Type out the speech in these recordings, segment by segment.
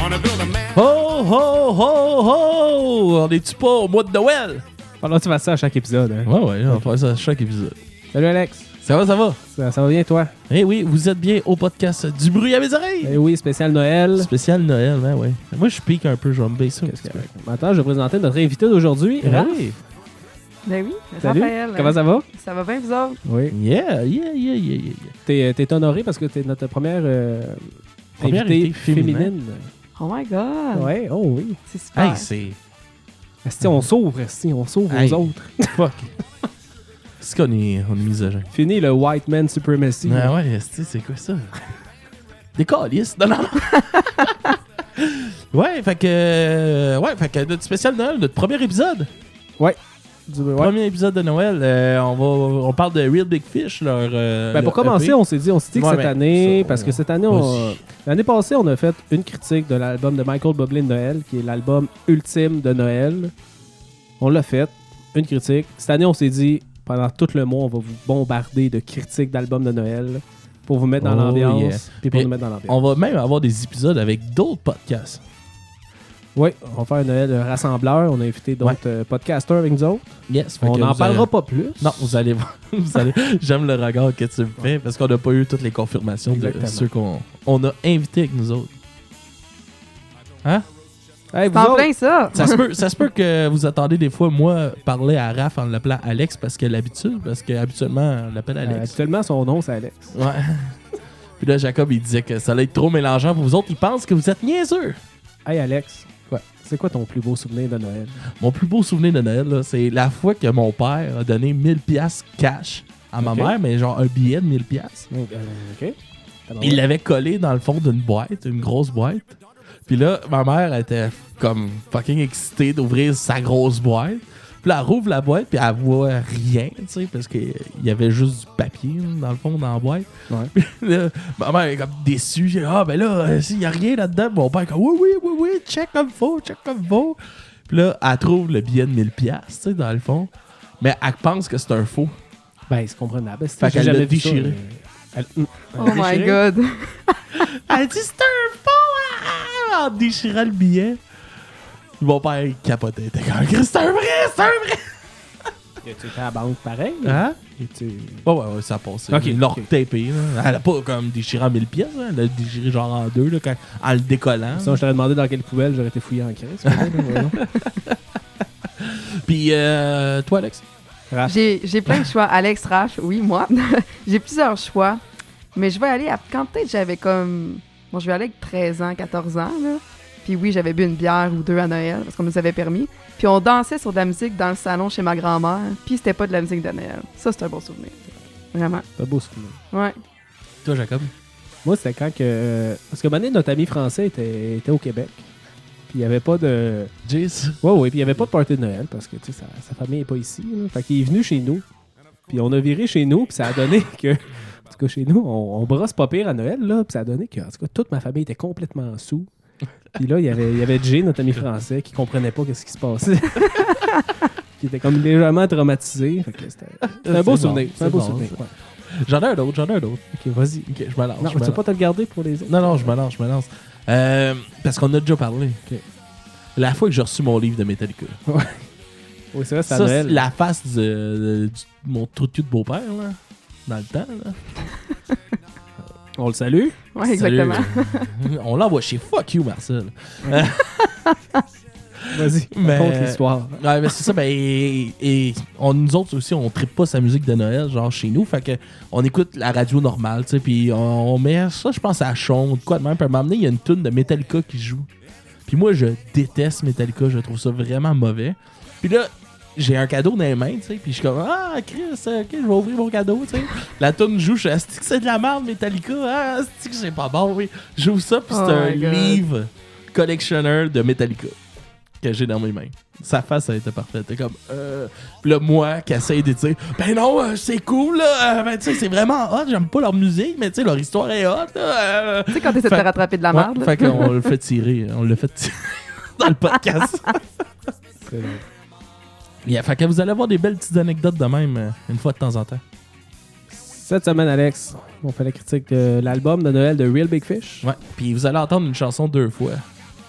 Ho, ho, ho, ho! On est-tu pas au mois de Noël? Alors, tu vas ça à chaque épisode. Hein? Ouais, on va faire ça à chaque épisode. Salut Alex. Ça va, ça va? Ça va bien, toi? Eh oui, vous êtes bien au podcast Du bruit à mes oreilles! Eh oui, spécial Noël. Spécial Noël, ben ouais. Moi, je pique un peu, je vais me baisser. Maintenant, je vais présenter notre invité d'aujourd'hui, Raph. Oui. Ben oui, Salut. Raphaël. Comment ça va? Ça va bien, vous autres? Oui. Yeah. T'es honoré parce que t'es notre première, Première invitée invitée féminine. Oh my God! Ouais, oh oui. C'est super. Hey, c'est... Esti, on s'ouvre Hey. aux autres. Fuck. C'est qu'on est misogyne. Fini le white man supremacy. Ah ouais, c'est quoi ça? Des calices. Non. Ouais, fait que notre spécial Noël, notre premier épisode. Ouais. Premier épisode de Noël, on parle de Real Big Fish. Pour commencer, on s'est dit que Ouais, cette mais année, ça, parce que cette année, l'année passée, on a fait une critique de l'album de Michael Bublé de Noël, qui est l'album ultime de Noël. On l'a fait, une critique. Cette année, on s'est dit, pendant tout le mois, on va vous bombarder de critiques d'albums de Noël pour vous mettre dans l'ambiance. Yeah. Puis pour Et nous mettre dans l'ambiance. On va même avoir des épisodes avec d'autres podcasts. Oui, on va faire un Noël rassembleur. On a invité d'autres podcasters avec nous autres. Yes. On n'en parlera pas plus. Non, vous allez voir. J'aime le regard que tu me fais parce qu'on n'a pas eu toutes les confirmations Exactement. de ceux qu'on a invités avec nous autres. Hein? Hey, vous C'est en autres, plein ça! Ça se peut que vous attendez des fois, moi, parler à Raph en l'appelant Alex parce qu'habituellement, on l'appelle Alex. actuellement, son nom, c'est Alex. Ouais. Puis là, Jacob, il disait que ça allait être trop mélangeant pour vous autres. Il pense que vous êtes niaiseux. Hey, Alex. Ouais. C'est quoi ton plus beau souvenir de Noël? Mon plus beau souvenir de Noël, là, c'est la fois que mon père a donné 1000$ cash à ma Ok. mère, mais genre un billet de 1000$. OK. Il l'avait collé dans le fond d'une boîte, une grosse boîte. Puis là, ma mère était comme fucking excitée d'ouvrir sa grosse boîte. Puis là, elle rouvre la boîte, puis elle voit rien, tu sais, parce qu'il y avait juste du papier, dans le fond, dans la boîte. Ouais. Puis là, ma mère est comme déçue. J'ai dit, ah, ben là, s'il y a rien là-dedans, mon père est comme, oui, check comme faut. Puis là, elle trouve le billet de 1000$, tu sais, dans le fond. Mais elle pense que c'est un faux. Ben, c'est comprenable. Fait qu'elle l'a déchiré. Oh my God! Elle dit, c'est un faux! En déchirant le billet. Mon père, il capotait. Il était comme, c'est un vrai! Tu étais à la banque pareil? Hein? Et-tu... Ouais, ça a passé. Ok, Il l'a ok. retapé, là. Elle a pas comme déchiré en 1000$, hein. Elle a déchiré genre en deux, là, en le décollant. Sinon, je t'aurais demandé dans quelle poubelle j'aurais été fouillé en crise. Puis, toi, Alex? Raph. J'ai plein de choix. Alex, Raph, oui, moi. J'ai plusieurs choix. Mais je vais aller à... Quand peut-être j'avais comme... Bon, je vais aller avec 13 ans, 14 ans, là. Puis oui, j'avais bu une bière ou deux à Noël, parce qu'on nous avait permis. Puis on dansait sur de la musique dans le salon chez ma grand-mère. Puis c'était pas de la musique de Noël. Ça, c'est un bon souvenir. Vraiment. C'est un beau souvenir. Ouais. Toi, Jacob? Moi, c'était quand que... Parce que maintenant, notre ami français était au Québec. Puis il n'y avait pas de... Jace? Ouais, puis il n'y avait pas de party de Noël parce que, tu sais, sa famille n'est pas ici. Là. Fait qu'il est venu chez nous. Puis on a viré chez nous, puis ça a donné que... En tout cas, chez nous, on brosse pas pire à Noël, là. Puis ça a donné que, en tout cas, toute ma famille était complètement sous. Puis là, il y avait Jay, notre ami français, qui comprenait pas ce qui se passait. Qui était comme légèrement traumatisé. Fait que c'était un beau bon, souvenir. C'est un c'est beau bon, souvenir. ça. Ouais. J'en ai un autre. Ok, vas-y. Ok, je me lance. Non, je tu me vas pas te le garder pour les autres? Non, je me lance. Parce qu'on a déjà parlé. Ok. La fois que j'ai reçu mon livre de Metallica. Oui, c'est vrai, c'est à Ça, Noël. c'est la face de mon trou de cul de beau-père, là. Dans le temps, là. On le salue. Ouais, exactement. Salut. On l'envoie chez Fuck You, Marcel. Vas-y, Mais- raconte l'histoire. Ouais, mais c'est ça, nous autres aussi, on trippe pas sa musique de Noël, genre chez nous, fait que on écoute la radio normale, tu sais, puis on met ça, je pense, à Chon, ou de quoi de même, puis à un moment donné, il y a une tune de Metallica qui joue. Puis moi, je déteste Metallica, je trouve ça vraiment mauvais. Puis là, j'ai un cadeau dans les mains, tu sais, puis je suis comme, ah, Chris, ok, je vais ouvrir mon cadeau, tu sais. La tune joue, je suis, asti que c'est de la merde, Metallica, ah, asti que c'est pas bon, oui. J'ouvre ça, puis c'est Oh un my God. livre collectionneur de Metallica que j'ai dans mes mains. Sa face, elle était parfaite. T'es comme, Puis là, moi, qui essaye de dire, ben non, c'est cool, là, ben tu sais, c'est vraiment hot, j'aime pas leur musique, mais tu sais, leur histoire est hot, là. Tu sais, quand t'essaies de te rattraper de la Ouais, merde, là. fait qu'on le fait tirer, dans le podcast. Très bien. Yeah, fait que vous allez avoir des belles petites anecdotes de même, une fois de temps en temps. Cette semaine, Alex, on fait la critique de l'album de Noël de Real Big Fish. Ouais, puis vous allez entendre une chanson deux fois.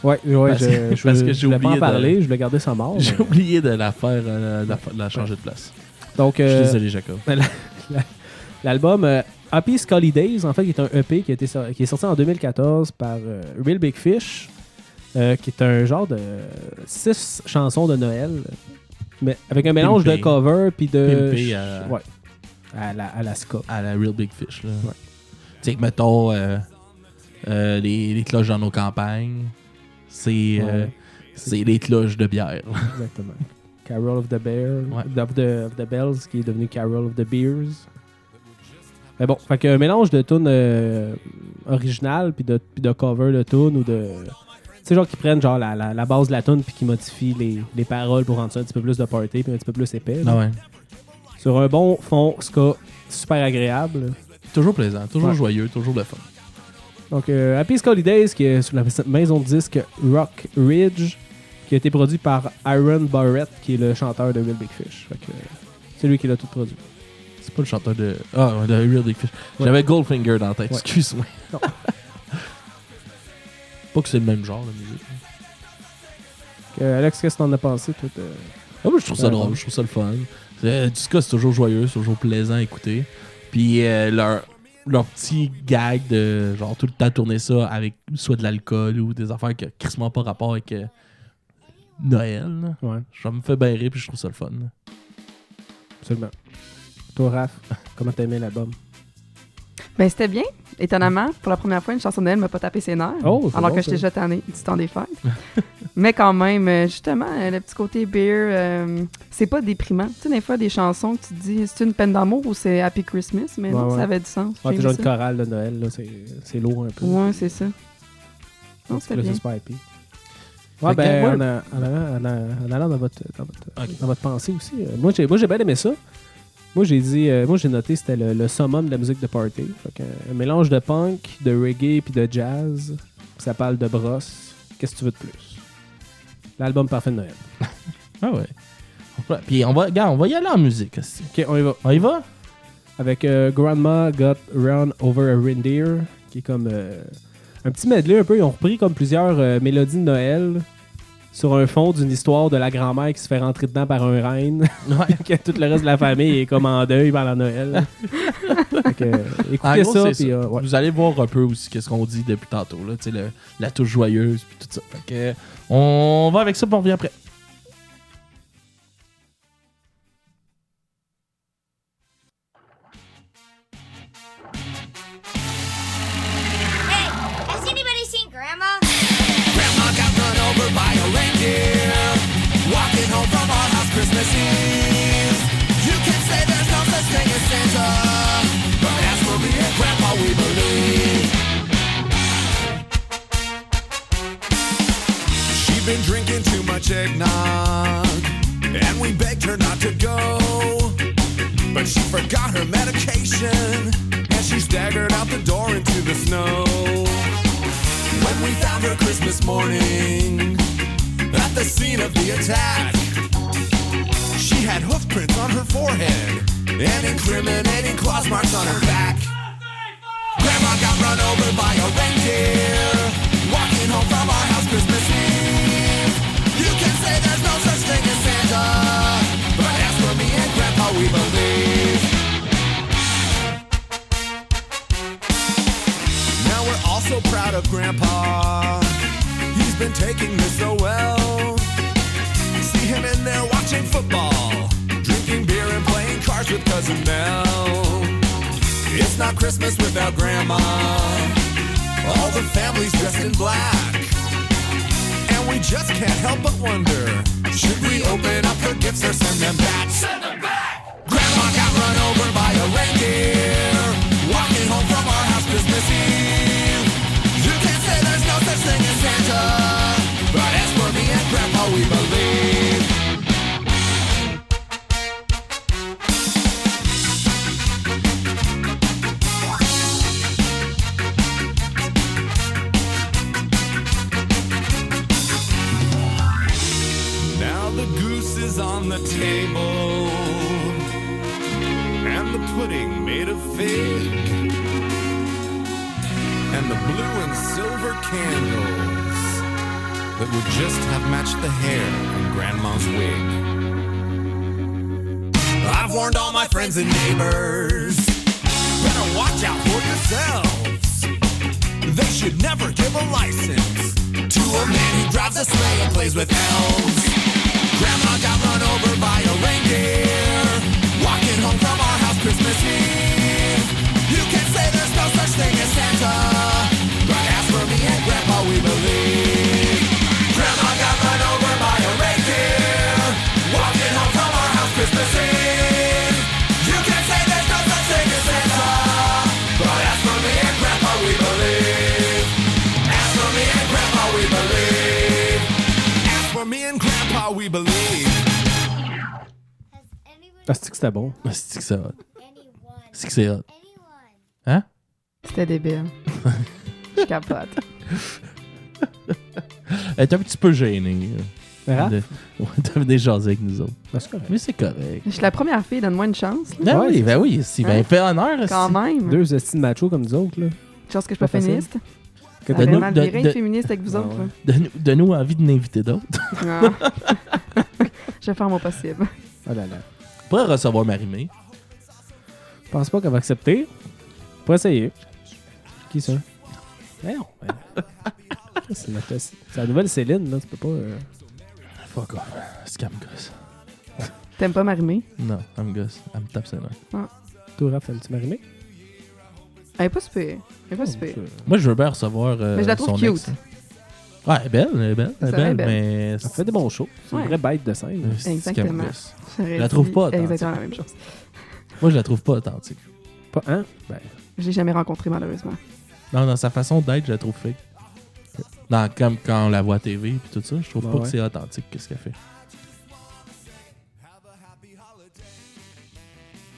Ouais, Parce que- parce que je j'ai voulais pas en oublié parler, je voulais garder ça mort. J'ai mais- oublié de la faire, de la changer de place. Donc, Je suis désolé, Jacob. l'album Happy Scully Days, en fait, qui est un EP qui est sorti en 2014 par Real Big Fish, qui est un genre de 6 chansons de Noël, mais avec un mélange Pimpé. de cover puis de... Pimpé à- Ouais, à la ska. À la Real Big Fish. Là. Ouais. Tu sais que, mettons, les cloches dans nos campagnes, c'est Ouais. c'est les cloches de bière. Exactement. Carol of the Bear, Ouais. of the Bells, qui est devenu Carol of the Beers. Mais bon, fait qu'un mélange de tunes originales puis de cover de tunes ou de... Tu sais, genre qui prennent genre la base de la tune puis qui modifient les paroles pour rendre ça un petit peu plus de party puis un petit peu plus épais. là. Ah ouais. Sur un bon fond ska super agréable. Toujours plaisant, toujours Ouais. joyeux, toujours le fun. Donc, Happy Scully Days, qui est sur la maison de disque Rock Ridge, qui a été produit par Aaron Barrett, qui est le chanteur de Real Big Fish. Fait que, c'est lui qui l'a tout produit. C'est pas le chanteur de... Ah, de Real Big Fish. Ouais. J'avais Goldfinger dans la tête, Ouais. excuse-moi. Non. Pas que c'est le même genre, la musique. Alex, qu'est-ce que t'en as pensé, toi? Ah, moi, je trouve ça Ouais, drôle, bon. je trouve ça le fun. Du ska, c'est toujours joyeux, c'est toujours plaisant à écouter. Puis leur petit gag de genre tout le temps tourner ça avec soit de l'alcool ou des affaires qui n'ont crissement pas rapport avec Noël. Là. Ouais, Ça me fait bien rire puis je trouve ça le fun. absolument. Toi, Raph, comment t'as aimé l'album? Ben, c'était bien. Étonnamment, pour la première fois, une chanson de Noël m'a pas tapé ses nerfs. Oh, c'est alors bon, que ça. j'étais déjà tannée du temps des fêtes. Mais quand même, justement, le petit côté beer, c'est pas déprimant. Tu sais, des fois, des chansons que tu te dis, c'est une peine d'amour ou c'est Happy Christmas? Mais non, Ouais, ouais. ça avait du sens. Ouais, J'ai t'es genre aimé une ça. chorale de Noël, là, c'est lourd un peu. Ouais, c'est ça. Non, Parce que c'était là, bien. c'est super happy. Ouais, Fait que, ben, ouais. en allant dans votre pensée aussi, moi, j'ai bien aimé ça. Moi, j'ai noté c'était le summum de la musique de party. Fait que, un mélange de punk, de reggae puis de jazz. Puis ça parle de brosse. Qu'est-ce que tu veux de plus? L'album parfait de Noël. Ah ouais. Puis on va y aller en musique aussi. Ok, on y va. On y va? Avec Grandma Got Run Over a Reindeer, qui est comme un petit medley un peu. Ils ont repris comme plusieurs mélodies de Noël sur un fond d'une histoire de la grand-mère qui se fait rentrer dedans par un reine. Ouais. Que tout le reste de la famille est comme en deuil pendant Noël. Fait que, écoutez En gros, ça, c'est puis ça. ouais. Vous allez voir un peu aussi qu'est-ce qu'on dit depuis tantôt. Là, tu sais, la touche joyeuse puis tout ça. Fait que, on va avec ça puis on revient après. Hey, has anybody seen Grandma? Grandma got run over by a reindeer, walking home from our house Christmas Eve. You can say there's no such thing as Santa, but as for me and Grandpa, we believe. She'd been drinking too much eggnog, and we begged her not to go, but she forgot her medication, and she staggered out the door into the snow. When we found her Christmas morning at the scene of the attack, she had hoof prints on her forehead and incriminating claws marks on her back. Grandma got run over by a reindeer, walking home from our house Christmas Eve. You can say there's no such thing as Santa, but as for me and Grandpa, we believe. Now we're all so proud of Grandpa. He's been taking this so well. See him in there watching football, drinking beer and playing cards with Cousin Mel. It's not Christmas without Grandma. All the family's dressed in black, and we just can't help but wonder, should we open up her gifts or send them back? Send them back! Grandma got run over by a reindeer, walking home from our house Christmas Eve. You can't say there's no such thing as Santa, but as for me and Grandpa, we believe. Now the goose is on the table, and the pudding made of fig, and the blue and silver candles that would just have matched the hair on Grandma's wig. I've warned all my friends and neighbors, better watch out for yourselves. They should never give a license to a man who drives a sleigh and plays with elves. Grandma got run over by a reindeer, walking home from our house Christmas Eve. You can say there's no such thing as Santa, but as for me and Grandpa, we believe. Grandma got run over by a reindeer, walking home from our house Christmas Eve. You can say there's no such thing as Santa, but as for me and Grandpa, we believe. As for me and Grandpa, we believe. As for me and Grandpa, we believe. Has anyone, Ah, c'est que c'était bon. C'est que c'est hot. anyone, C'est que c'est hot. anyone Hein? C'était débile. Je capote. Elle est un petit peu gênée. Raph? De venir jaser avec nous autres. Ah, c'est correct. Mais c'est correct. Je suis la première fille, donne-moi une chance. Là. Ben Ouais, oui, c'est ben oui. Si, ben Hein? fait honneur. Quand si. même. Deux estimes machos comme nous autres, là. Chance que je suis pas Pas facile. féministe. Que Ça t'as- aurait nous- mal de- viré de- être féministe avec vous Ah autres. ouais. Donne-nous envie de n'inviter d'autres. là. Ah. Je vais faire mon possible. Oh là là. On pourrait recevoir Marie-Mé. Je pense pas qu'elle va accepter. Pour essayer. Qui ça? Eh non. C'est la nouvelle Céline, là. Tu peux pas. Fuck off. Scam gosse. T'aimes pas Marimé? Non, elle me gosse. Elle me tape ses nerfs. Toi, Raph, aimes-tu Marimé? Elle est pas super. Elle est pas super. Moi, je veux bien recevoir Mais je la trouve son cute. ex. Ouais, elle est belle, elle est belle. Elle est Ça, elle est belle, belle. mais... Elle fait des bons shows. C'est Ouais. une vraie bête de scène. C'est Exactement. scam gosse. J'aurais la dit trouve pas authentique. exactement la même chose. Moi, je la trouve pas authentique. Pas, hein? Ben, Je l'ai jamais rencontré, malheureusement. Non, dans sa façon d'être, je la trouve fake. Comme quand on la voit à TV et tout ça, je trouve Ouais, pas ouais. que c'est authentique, qu'est-ce qu'elle fait.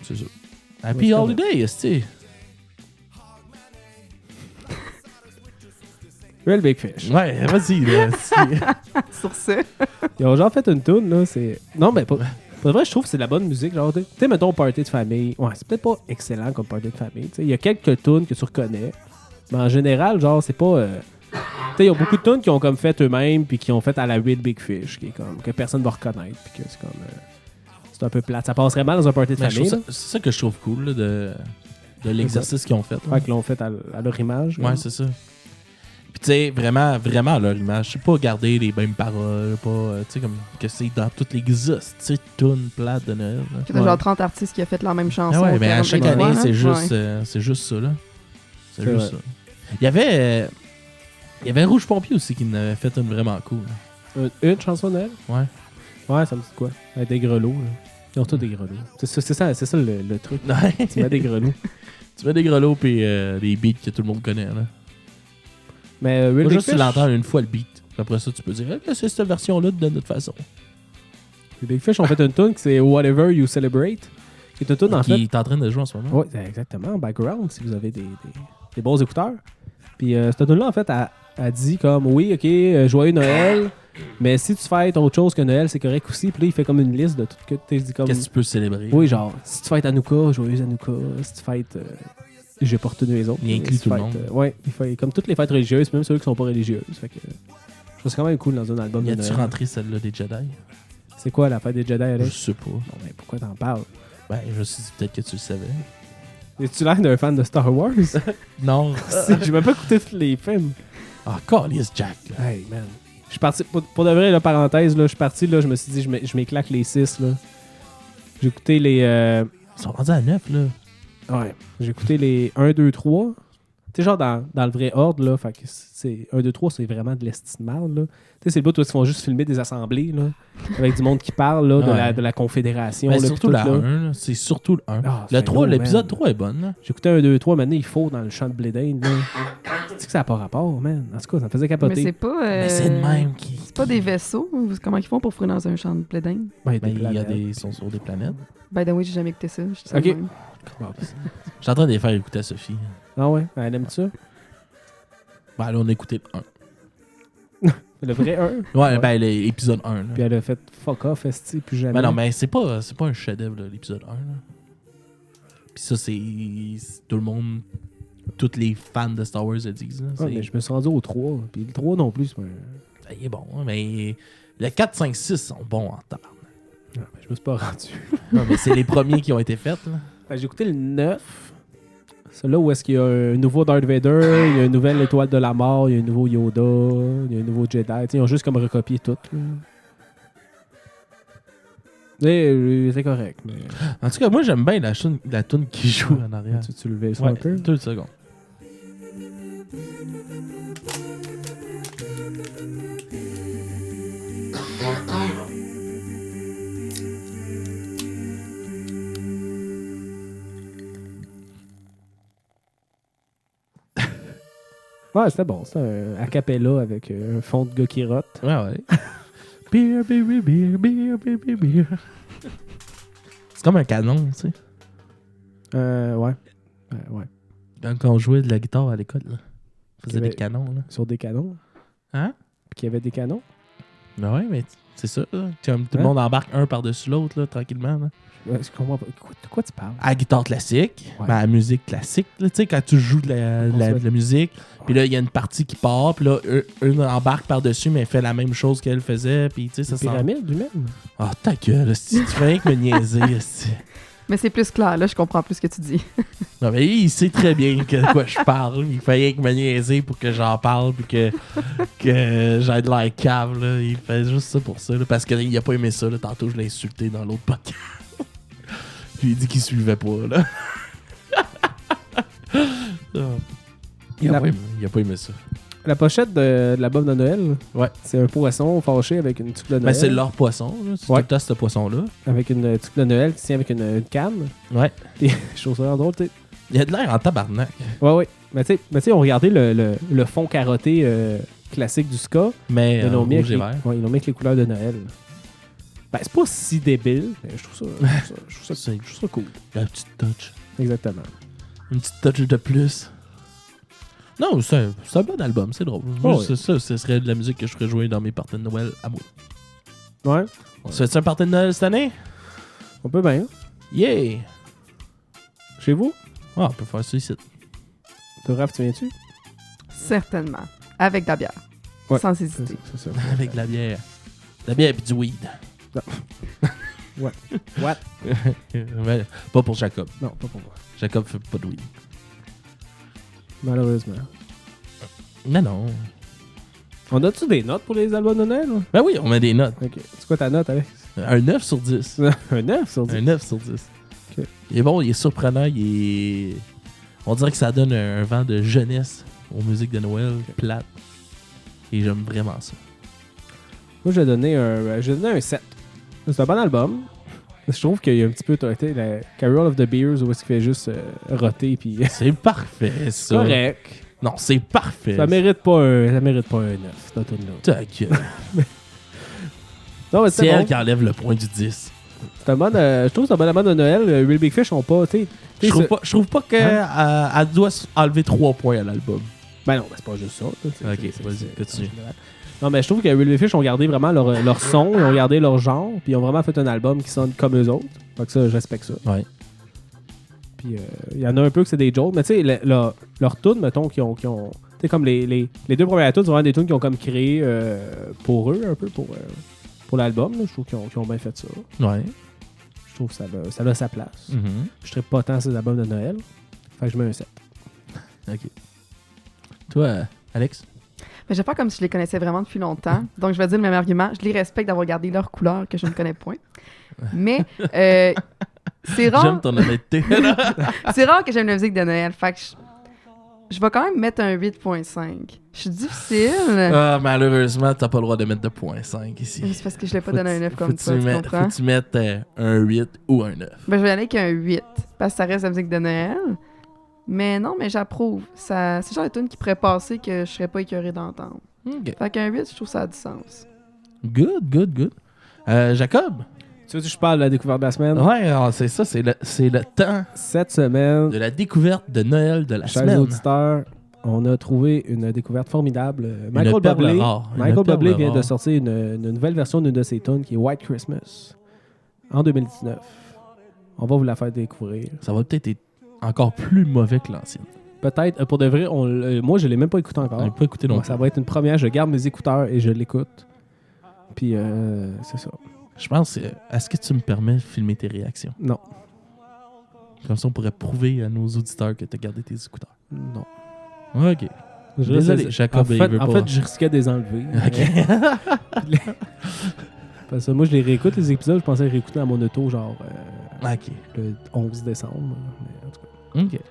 C'est ça. Happy c'est Holiday, est-ce Real Big Fish. Ouais, vas-y, là. Sur ce, Ils ont genre fait une tune là, c'est. Non, mais pas. Pour vrai, je trouve que c'est de la bonne musique. Genre, tu sais, mettons, party de famille. Ouais, c'est peut-être pas excellent comme party de famille. Tu sais, il y a quelques tunes que tu reconnais. Mais en général, genre, c'est pas. Tu sais, il y a beaucoup de tunes qui ont comme fait eux-mêmes, puis qui ont fait à la Real Big Fish, qui est comme. Que personne va reconnaître, puis que c'est comme. C'est un peu plate. Ça passerait mal dans un party de Mais je famille. trouve ça- c'est ça que je trouve cool là, de l'exercice qu'ils ont fait. là. Ouais, qu'ils l'ont fait à leur image. là. Ouais, c'est ça. Puis tu sais, vraiment, vraiment leur image. Je sais pas garder les mêmes paroles, pas, tu sais, comme que c'est dans toutes les tunes plates de Noël. là. il y a genre 30 artistes qui ont fait la même chanson. Ah ouais, mais à 40 chaque fois, année, hein. c'est juste ça, là. C'est C'est juste vrai. ça. Il y avait Rouge Pompier aussi qui en avait fait une vraiment cool. Une chanson de Noël? Ouais. Ouais, ça me dit quoi? Avec des grelots. Là. Ils ont tous des grelots. C'est ça le truc. Ouais. Tu mets des grelots. Tu mets des grelots et des beats que tout le monde connaît, là. Mais Real Faut Big juste tu Fish, l'entends une fois le beat. Après ça, tu peux dire que c'est cette version-là de notre façon. les Big Fish ont fait une tune qui c'est Whatever You Celebrate. Qui est une tune en Qui fait. est en train de jouer en ce moment. Oui, exactement. En background, si vous avez des bons écouteurs. Puis cette tune-là, en fait, a dit comme oui, ok, joyeux Noël. Mais si tu fêtes autre chose que Noël, c'est correct aussi. Puis là, il fait comme une liste de tout que tu dis comme. Qu'est-ce que tu peux célébrer? Oui, genre, si tu fêtes Hanouka, joyeux Hanouka. Si tu fêtes. J'ai pas retenu les autres. Il inclut Si tu tout le fêtes, monde. ouais, il fait comme toutes les fêtes religieuses, même ceux qui sont pas religieuses. Fait que, je trouve que c'est quand même cool dans un album Y de a-tu Noël. rentré celle-là des Jedi? C'est quoi la fête des Jedi, Je Alex? sais pas. Bon, ben, pourquoi t'en parles? Ben, je me suis dit peut-être que tu le savais. Es-tu l'air d'un fan de Star Wars? Non. J'ai même pas écouté tous les films. Ah, calice Jack. là. Hey, man. Je suis parti, pour de vrai, là, parenthèse, là, je suis parti, là, je me suis dit, je m'éclaque les 6, là. J'ai écouté les... Ils sont rendus à 9, là. Ouais. J'ai écouté les 1, 2, 3. Tu sais, genre dans le vrai ordre, là. Fait que c'est 1, 2, 3, c'est vraiment de l'estimable, là. Tu sais, c'est le bout où ils font juste filmer des assemblées, là. Avec du monde qui parle, là, Ouais. de la Confédération. Mais là, surtout pis la tout, là. 1, là. C'est surtout le 1. Ah, Le c'est 3, gros, l'épisode man. 3 est bonne, là. J'ai écouté 1, 2, 3, maintenant il faut dans le champ de blé d'Inde, là. Tu sais que ça n'a pas rapport, man. En tout cas, ça me faisait Mais capoter. c'est pas. Mais c'est le même qui. C'est pas des vaisseaux. Comment ils font pour fouiller dans un champ de blé d'Inde? Ben, Ben, des il y a planètes. ils sont sur des planètes. By the way, j'ai jamais écouté ça. Je dis ça Ok. de même. Je suis en train de les faire écouter à Sophie. Ah ouais? Elle aime ça? Ben, là, on a écouté le 1. Le vrai 1? Ouais, ben, l'épisode 1. Là. Puis elle a fait fuck off, esti, plus jamais. Ben non, mais c'est pas un chef-d'œuvre, là, l'épisode 1. Là. Puis ça, c'est tout le monde, tous les fans de Star Wars le disent. Là. Ouais, mais je me suis rendu au 3. Puis le 3 non plus, c'est pas un- il est bon, hein, mais le 4, 5, 6 sont bons en temps. Non, mais je me suis pas rendu. Non, mais c'est les premiers qui ont été faits. Là. Fait que j'ai écouté le 9. Celui-là où est-ce qu'il y a un nouveau Darth Vader, il y a une nouvelle étoile de la mort, il y a un nouveau Yoda, il y a un nouveau Jedi. T'sais, ils ont juste comme recopié tout. Là. C'est correct. Mais... En tout cas, moi, j'aime bien la toune qui joue en arrière. Tu le levais ça Ouais, un peu? 2 secondes. Ouais, c'était bon. C'était un a cappella avec un fond de gars qui rote. Ouais. Beer, beer, beer, beer, beer, beer, beer, beer. C'est comme un canon, tu sais. Ouais. Ouais. Quand on jouait de la guitare à l'école, là. On faisait Il y avait- des canons, là. Sur des canons. Hein? Puis qu'il y avait des canons. Ben ouais, mais c'est ça, là. Comme tout le Hein? monde embarque un par-dessus l'autre, là, tranquillement, là. Je comprends pas. De quoi tu parles? À la guitare classique, Ouais. ben, à la musique classique, là, tu sais, quand tu joues de la musique, puis là, il y a une partie qui part, puis là, une embarque par-dessus, mais elle fait la même chose qu'elle faisait, puis tu sais, ça Une sent... pyramide du même? Ah, ta gueule, si tu fais rien que me niaiser, esti. Mais c'est plus clair, là, je comprends plus ce que tu dis. Non, mais il sait très bien de quoi je parle. Il fait rien que me niaiser pour que j'en parle puis que j'aille de l'air cave. Là. Il fait juste ça pour ça. Là, parce qu'il a pas aimé ça. Là. Tantôt, je l'ai insulté dans l'autre podcast. Puis il dit qu'il suivait pas. Là. Il a pas aimé ça. La pochette de l'album de Noël, Ouais. c'est un poisson fâché avec une tuque de Noël. Mais c'est leur poisson. Là. C'est Ouais. tout le temps ce poisson-là. Avec une tuque de Noël qui tient avec une canne. Ouais. Puis je trouve ça vraiment drôle, tu sais. Il a de l'air en tabarnak. Ouais. Mais tu sais, on regardait le fond carotté classique du ska. Mais Ils l'ont mis rouge avec et vert. ouais, ils l'ont mis avec les couleurs de Noël. Ben, c'est pas si débile, mais je trouve ça cool. La petite touch. Exactement. Une petite touch de plus. Non, c'est un bon album, c'est drôle. Oh, Juste, ça, ce serait de la musique que je ferais jouer dans mes parties de Noël à moi. Ouais, On se fait un party de Noël cette année? on peut bien. Yeah! Chez vous? Ah, on peut faire ça ici. Toi, Raph, tu viens-tu? Certainement. Avec de la bière. Ouais. Sans hésiter. C'est ça. Avec de la bière. De la bière et du weed. What? Mais pas pour Jacob. Non, pas pour moi. Jacob fait pas de weed. Malheureusement. Non. On a-tu des notes pour les albums de Noël? Là? Ben oui, on met des notes. Ok. C'est quoi ta note, Alex? Un 9 sur 10. Un 9 sur 10. Un 9 sur 10. Ok. Il est bon, il est surprenant, il est... On dirait que ça donne un vent de jeunesse aux musiques de Noël, plate. Et j'aime vraiment ça. Moi, je vais donner un 7. C'est un bon album. Je trouve qu'il y a un petit peu la Carol of the Beers où est-ce qu'il fait juste roter puis C'est parfait, ça. correct. Non, c'est parfait. Ça mérite pas un 9, cette tune-là. Ta gueule. Non, mais C'est c'est elle bon. qui enlève le point du 10. C'est un bon, je trouve que c'est un bon album de Noël. Real Big Fish ont pas, tu sais. Je trouve pas qu'elle elle doit enlever 3 points à l'album. Ben non, ben c'est pas juste ça. Ok, vas-y, continue. Non, mais je trouve que Real Big Fish ont gardé vraiment leur son, ils ont gardé leur genre, puis ils ont vraiment fait un album qui sonne comme eux autres. Fait que ça, je respecte ça. Ouais. Puis il y en a un peu que c'est des jokes, mais tu sais, leurs tunes, mettons, qui ont tu sais, comme les deux premières tunes, c'est vraiment des tunes qui ont comme créé pour eux, un peu, pour l'album. Là. Je trouve qu'ils ont bien fait ça. Ouais. Je trouve que ça a sa place. Je ne pas tant ces albums de Noël. Fait que je mets un 7. Ok. Toi, Alex? Mais je vais faire comme si je les connaissais vraiment depuis longtemps. Donc, je vais dire le même argument. Je les respecte d'avoir gardé leur couleur que je ne connais point. Mais c'est rare. J'aime ton honnêteté. C'est rare que j'aime la musique de Noël. Fait que je vais quand même mettre un 8.5. Je suis difficile. Ah, malheureusement, t'as pas le droit de mettre de 0.5 ici. C'est parce que je l'ai pas donné un 9 comme Faut toi, tu comprends? Faut que tu mettes un 8 ou un 9. Ben, je vais y aller avec un 8. Parce que ça reste la musique de Noël. Mais non, mais j'approuve. C'est le genre de tune qui pourrait passer que je serais pas écœuré d'entendre. Ok. Fait qu'un 8, je trouve que ça a du sens. Good. Jacob? Tu veux que je parle de la découverte de la semaine? Ouais, alors, c'est ça, c'est le temps Cette semaine, de la découverte de Noël de la chers semaine. auditeurs, on a trouvé une découverte formidable. Michael perle Bublé, rare. Une Michael perle Bublé vient rare. de sortir une nouvelle version d'une de ses tunes qui est White Christmas en 2019. On va vous la faire découvrir. Ça va peut-être être encore plus mauvais que l'ancienne. Peut-être, pour de vrai, moi, je l'ai même pas écouté On encore. n'a pas écouté non Moi, plus. ça va être une première. Je garde mes écouteurs et je l'écoute. Puis, c'est ça. Je pense, est-ce que tu me permets de filmer tes réactions? Non. Comme ça, on pourrait prouver à nos auditeurs que tu as gardé tes écouteurs. Non. OK. Désolé, Jacob, En il fait, veut en pas. fait, je risquais de les enlever. OK. Parce que moi, je les réécoute, les épisodes. Je pensais les réécouter dans mon auto, genre OK. le 11 décembre. Mais en tout cas. OK.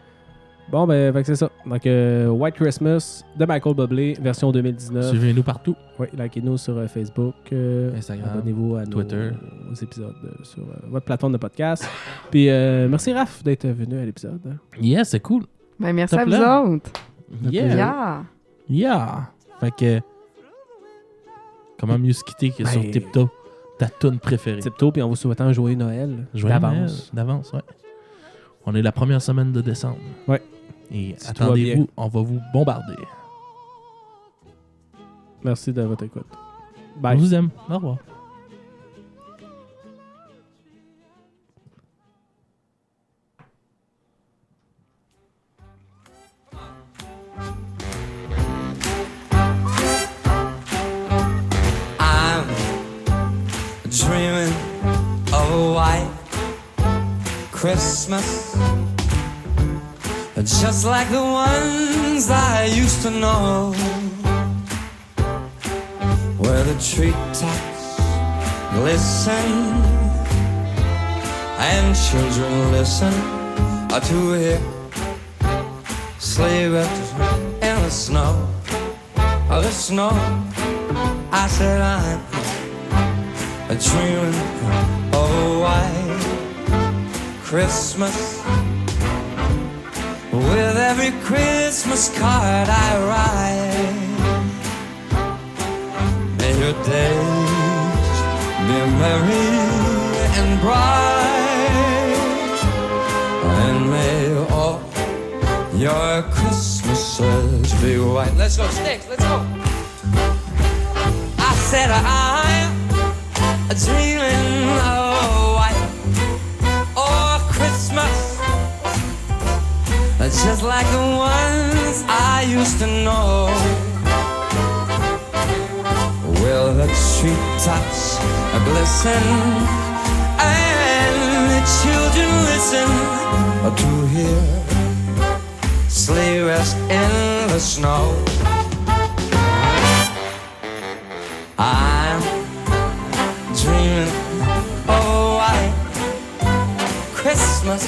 Bon, ben, fait que c'est ça. Donc, White Christmas de Michael Bublé, version 2019. Suivez-nous partout. Oui, likez-nous sur Facebook. Instagram, Abonnez-vous à Twitter. aux épisodes sur votre plateforme de podcast. Puis, merci Raph d'être venu à l'épisode. hein. Yeah, c'est cool. Ben, merci Top à vous là. autres. Yeah. Yeah. Yeah. Fait que... Comment mieux se quitter que sur Ben, Tiptoe, ta tune préférée? Tiptoe, puis on vous souhaite un joyeux Noël. Joyeux d'avance. Noël, d'avance, ouais. On est la première semaine de décembre. Ouais. Et Si tout va bien. attendez-vous, on va vous bombarder. Merci de votre écoute. On Bye. vous aime. Au revoir. I'm dreaming of a white Christmas, just like the ones I used to know, where the treetops glisten and children listen to hear sleigh bells in the snow. Oh, the snow. I said I'm dreaming of a white Christmas, with every Christmas card I write. May your days be merry and bright, and may all your Christmases be white. Let's go, Sticks, let's go. I said I'm dreaming of a white Christmas, just like the ones I used to know, where the treetops glisten and the children listen to hear sleigh rest in the snow. I'm dreaming of a white Christmas,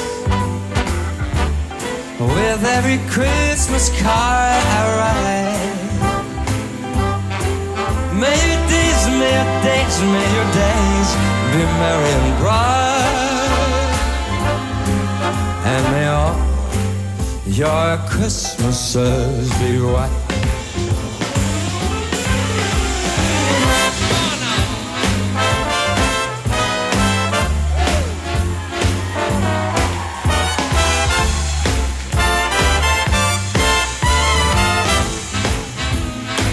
with every Christmas card I write. May your days, may your days, may your days be merry and bright, and may all your Christmases be white.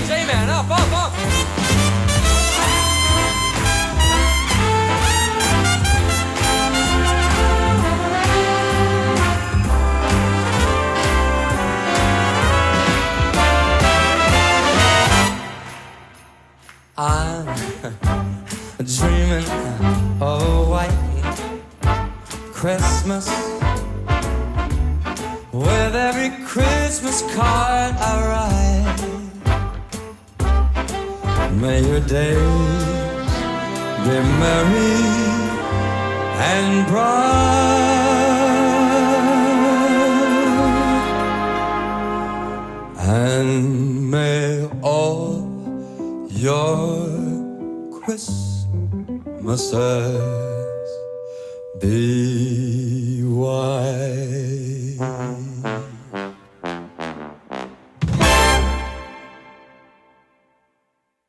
J-Man, up, up, up! I'm dreaming of a white Christmas, with every Christmas card I write. May your days be merry and bright, and may all your Christmases be white.